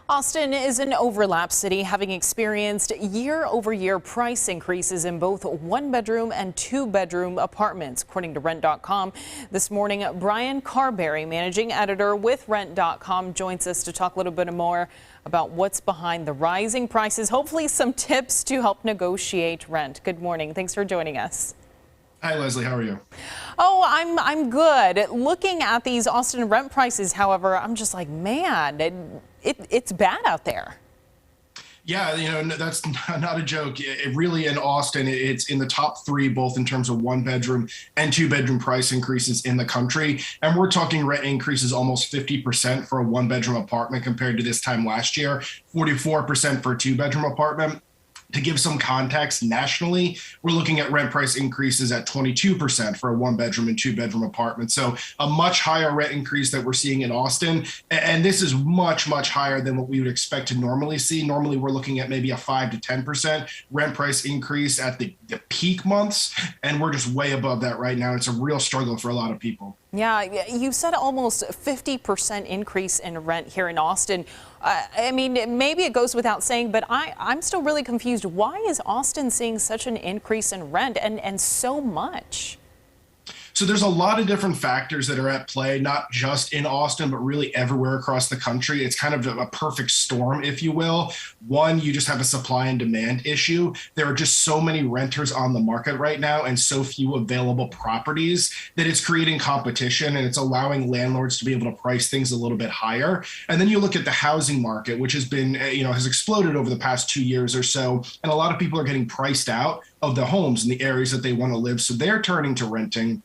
Austin is an overlap city, having experienced year-over-year price increases in both one-bedroom and two-bedroom apartments, according to Rent.com. This morning, Brian Carberry, managing editor with Rent.com, joins us to talk a little bit more about what's behind the rising prices, hopefully some tips to help negotiate rent. Good morning. Thanks for joining us. Hi, Leslie. How are you? Oh, I'm good. Looking at these Austin rent prices, however, I'm just like, man, it's bad out there. Yeah, that's not a joke. It really, in Austin, it's in the top three, both in terms of one-bedroom and two-bedroom price increases in the country. And we're talking rent increases almost 50% for a one-bedroom apartment compared to this time last year, 44% for a two-bedroom apartment. To give some context, nationally, we're looking at rent price increases at 22% for a one-bedroom and two-bedroom apartment. So a much higher rent increase that we're seeing in Austin. And this is much, much higher than what we would expect to normally see. Normally, we're looking at maybe a 5 to 10% rent price increase at the peak months. And we're just way above that right now. It's a real struggle for a lot of people. Yeah, you said almost 50% increase in rent here in Austin. I mean, maybe it goes without saying, but I'm still really confused. Why is Austin seeing such an increase in rent and so much? So there's a lot of different factors that are at play, not just in Austin, but really everywhere across the country. It's kind of a perfect storm, if you will. One, you just have a supply and demand issue. There are just so many renters on the market right now and so few available properties that it's creating competition and it's allowing landlords to be able to price things a little bit higher. And then you look at the housing market, which has been, has exploded over the past 2 years or so. And a lot of people are getting priced out of the homes in the areas that they want to live. So they're turning to renting,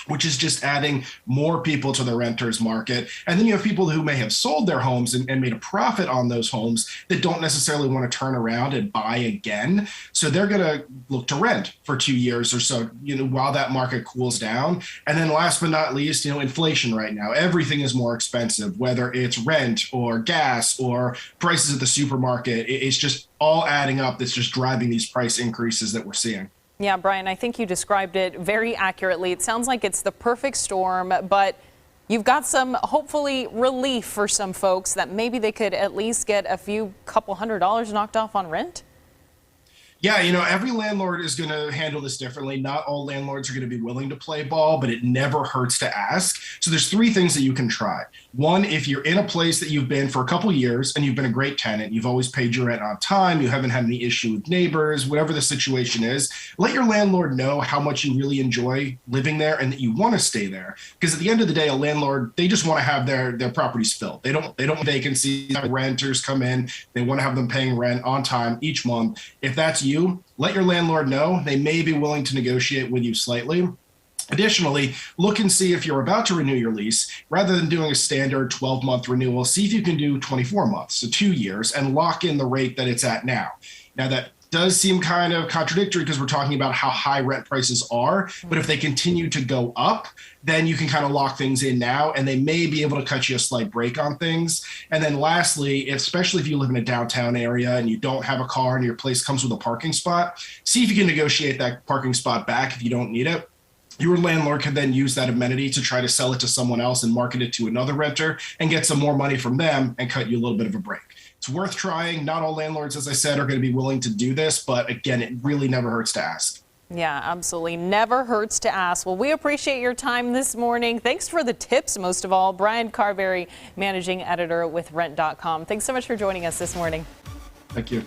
which is just adding more people to the renters market. And then you have people who may have sold their homes and made a profit on those homes that don't necessarily want to turn around and buy again. So they're going to look to rent for 2 years or so, while that market cools down. And then last but not least, inflation right now. Everything is more expensive, whether it's rent or gas or prices at the supermarket. It's just all adding up. That's just driving these price increases that we're seeing. Yeah, Brian, I think you described it very accurately. It sounds like it's the perfect storm, but you've got some, hopefully, relief for some folks that maybe they could at least get a couple $100s knocked off on rent. Yeah, every landlord is going to handle this differently. Not all landlords are going to be willing to play ball, but it never hurts to ask. So there's three things that you can try. One, if you're in a place that you've been for a couple of years and you've been a great tenant, you've always paid your rent on time, you haven't had any issue with neighbors, whatever the situation is, let your landlord know how much you really enjoy living there and that you want to stay there. Because at the end of the day, a landlord, they just want to have their properties filled. They don't vacancies, renters come in, they want to have them paying rent on time each month. If that's you, let your landlord know. They may be willing to negotiate with you slightly. Additionally, look and see if you're about to renew your lease. Rather than doing a standard 12-month renewal, see if you can do 24 months, so 2 years, and lock in the rate that it's at now. Now, that does seem kind of contradictory because we're talking about how high rent prices are, but if they continue to go up, then you can kind of lock things in now and they may be able to cut you a slight break on things. And then lastly, especially if you live in a downtown area and you don't have a car and your place comes with a parking spot, see if you can negotiate that parking spot back if you don't need it. Your landlord can then use that amenity to try to sell it to someone else and market it to another renter and get some more money from them and cut you a little bit of a break. It's worth trying. Not all landlords, as I said, are going to be willing to do this, but again, it really never hurts to ask. Yeah, absolutely. Never hurts to ask. Well, we appreciate your time this morning. Thanks for the tips, most of all. Brian Carberry, managing editor with Rent.com. Thanks so much for joining us this morning. Thank you.